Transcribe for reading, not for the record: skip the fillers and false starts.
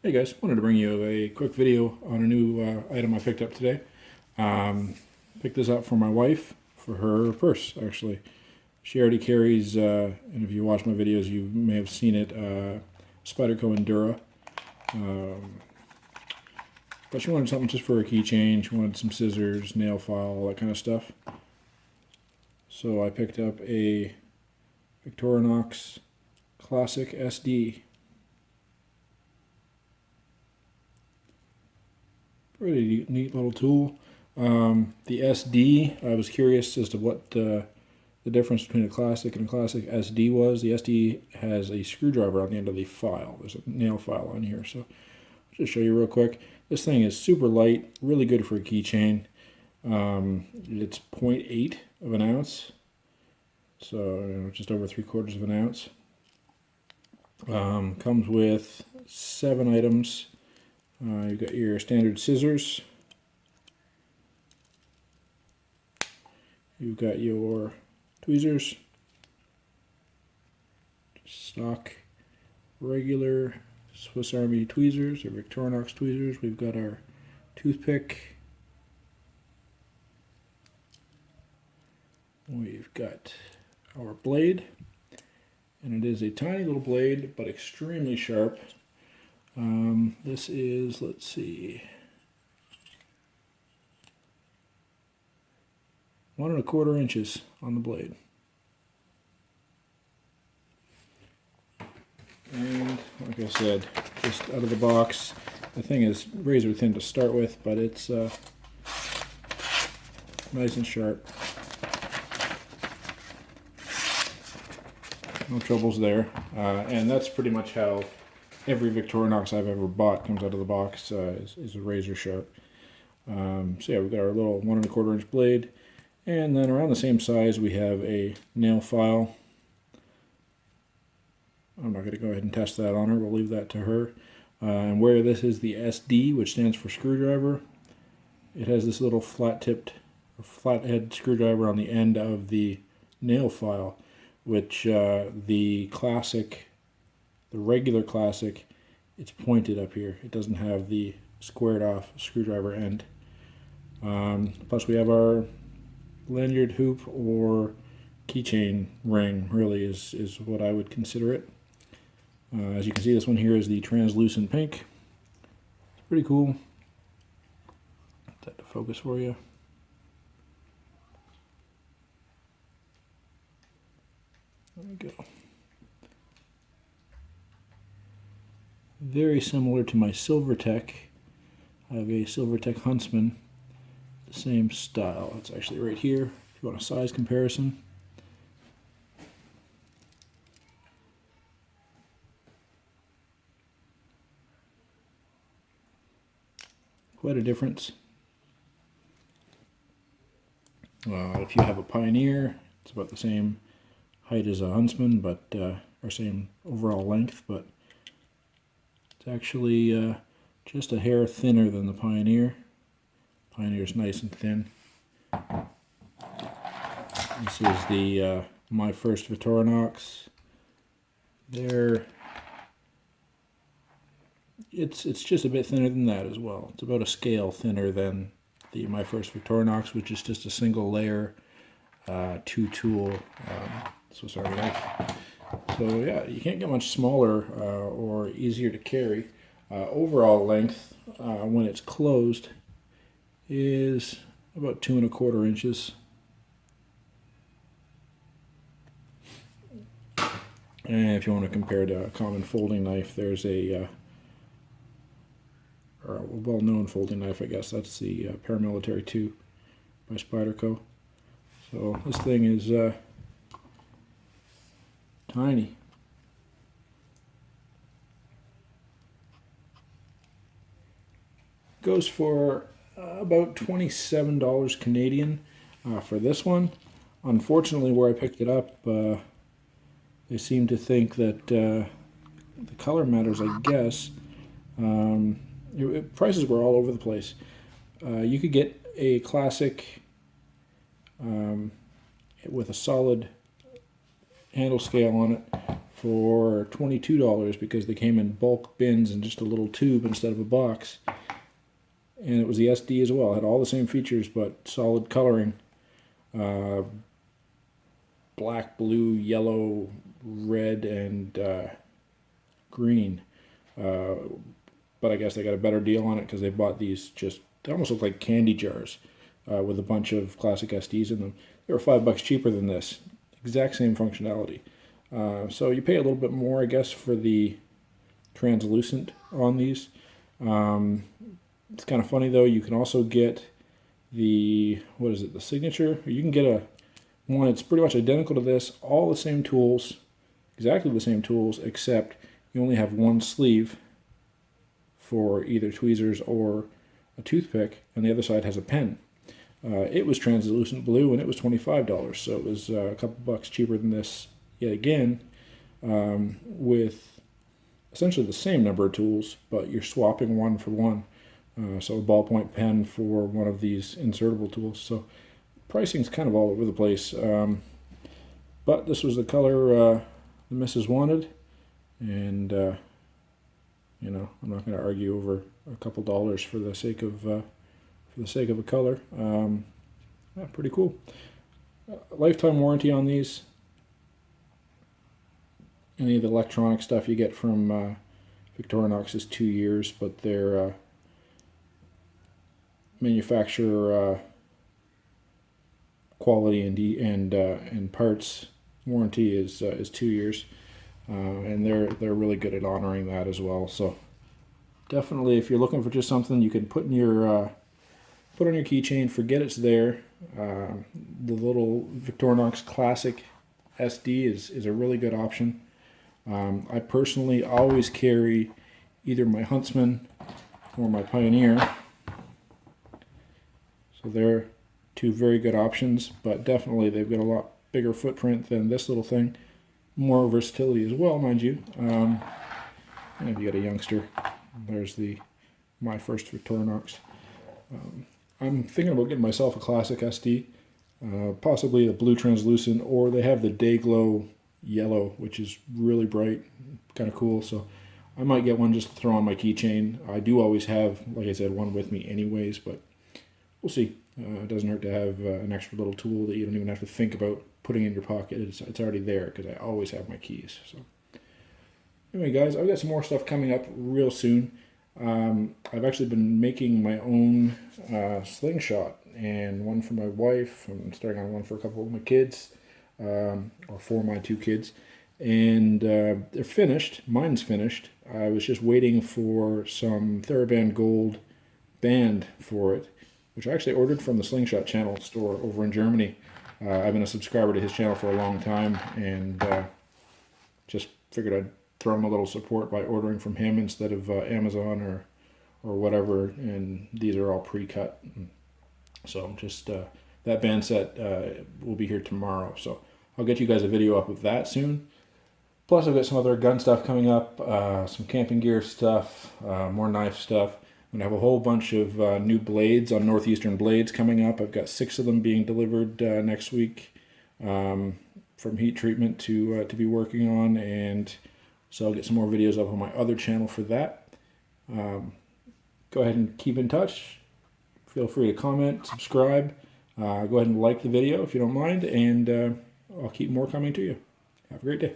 Hey guys, wanted to bring you a quick video on a new item I picked up today. Picked this up for my wife, for her purse actually. She already carries, and if you watch my videos you may have seen it, Spyderco Endura. But she wanted something just for her keychain. She wanted some scissors, nail file, all that kind of stuff. So I picked up a Victorinox Classic SD. Pretty neat little tool. The SD, I was curious as to what the difference between a Classic and a Classic SD was. The SD has a screwdriver on the end of the file. There's a nail file on here, so I'll just show you real quick. This thing is super light, really good for a keychain. It's 0.8 of an ounce, so just over 3/4 of an ounce. Comes with 7 items. You've got your standard scissors. You've got your tweezers, stock regular Swiss Army tweezers or Victorinox tweezers. We've got our toothpick. We've got our blade, and it is a tiny little blade but extremely sharp. This is, let's see, 1 1/4 inches on the blade. And like I said, just out of the box, the thing is razor thin to start with, but it's nice and sharp. No troubles there. And that's pretty much how every Victorinox I've ever bought comes out of the box, is a razor sharp. So yeah, we've got our little 1 1/4 inch blade, and then around the same size we have a nail file. I'm not going to go ahead and test that on her, we'll leave that to her. And where this is the SD, which stands for screwdriver, it has this little flat-tipped, flathead screwdriver on the end of the nail file, which the regular Classic, it's pointed up here. It doesn't have the squared off screwdriver end. Plus we have our lanyard hoop or keychain ring, really is what I would consider it. As you can see, this one here is the translucent pink. It's pretty cool. Get that to focus for you. There we go. Very similar to my Silvertech. I have a Silvertech Huntsman, the same style. It's actually right here if you want a size comparison. Quite a difference. If you have a Pioneer, it's about the same height as a Huntsman, but or same overall length, but it's actually just a hair thinner than the Pioneer. Pioneer's nice and thin. This is the my first Victorinox. It's just a bit thinner than that as well. It's about a scale thinner than the my first Victorinox, which is just a single layer 2-tool Swiss Army knife. So yeah, you can't get much smaller or easier to carry. Overall length, when it's closed, is about 2 1/4 inches. And if you want to compare to a common folding knife, there's a well-known folding knife, I guess. That's the Paramilitary 2 by Spyderco. So this thing is tiny. Goes for about $27 Canadian for this one. Unfortunately, where I picked it up, they seem to think that the color matters, I guess. Prices were all over the place. You could get a Classic with a solid handle scale on it for $22 because they came in bulk bins and just a little tube instead of a box. And it was the SD as well. It had all the same features but solid coloring. Black, blue, yellow, red, and green. But I guess they got a better deal on it because they bought these they almost look like candy jars with a bunch of classic SDs in them. They were $5 cheaper than this. Exact same functionality. So you pay a little bit more, I guess, for the translucent on these. It's kind of funny though, you can also get the signature. You can get one that's pretty much identical to this, all the same tools, exactly the same tools, except you only have one sleeve for either tweezers or a toothpick, and the other side has a pen. It was translucent blue, and it was $25, so it was a couple bucks cheaper than this yet again, with essentially the same number of tools, but you're swapping one for one. So a ballpoint pen for one of these insertable tools. So pricing's kind of all over the place. But this was the color the missus wanted, and you know, I'm not going to argue over a couple dollars for the sake of a color. Yeah, pretty cool. Lifetime warranty on these. Any of the electronic stuff you get from Victorinox is 2 years, but their manufacturer quality and parts warranty is 2 years, and they're really good at honoring that as well. So definitely, if you're looking for just something you can put on your keychain, forget it's there. The little Victorinox Classic SD is a really good option. I personally always carry either my Huntsman or my Pioneer. So they're two very good options, but definitely they've got a lot bigger footprint than this little thing. More versatility as well, mind you. And if you got a youngster, there's my first Victorinox. I'm thinking about getting myself a classic SD, possibly a blue translucent, or they have the Day Glow yellow, which is really bright, kind of cool. So I might get one just to throw on my keychain. I do always have, like I said, one with me anyways, but we'll see. It doesn't hurt to have an extra little tool that you don't even have to think about putting in your pocket. It's already there because I always have my keys. So anyway, guys, I've got some more stuff coming up real soon. I've actually been making my own slingshot, and one for my wife. I'm starting on one for a couple of my kids, or for my 2 kids, and they're finished. Mine's finished. I was just waiting for some TheraBand Gold band for it, which I actually ordered from the Slingshot channel store over in Germany. I've been a subscriber to his channel for a long time, and just figured I'd throw him a little support by ordering from him instead of Amazon or whatever, and these are all pre-cut. So just that band set will be here tomorrow, so I'll get you guys a video up of that soon. Plus I've got some other gun stuff coming up, some camping gear stuff, more knife stuff. I'm going to have a whole bunch of new blades on Northeastern Blades coming up. I've got 6 of them being delivered next week from heat treatment to be working on, and so I'll get some more videos up on my other channel for that. Go ahead and keep in touch. Feel free to comment, subscribe. Go ahead and like the video if you don't mind, and I'll keep more coming to you. Have a great day.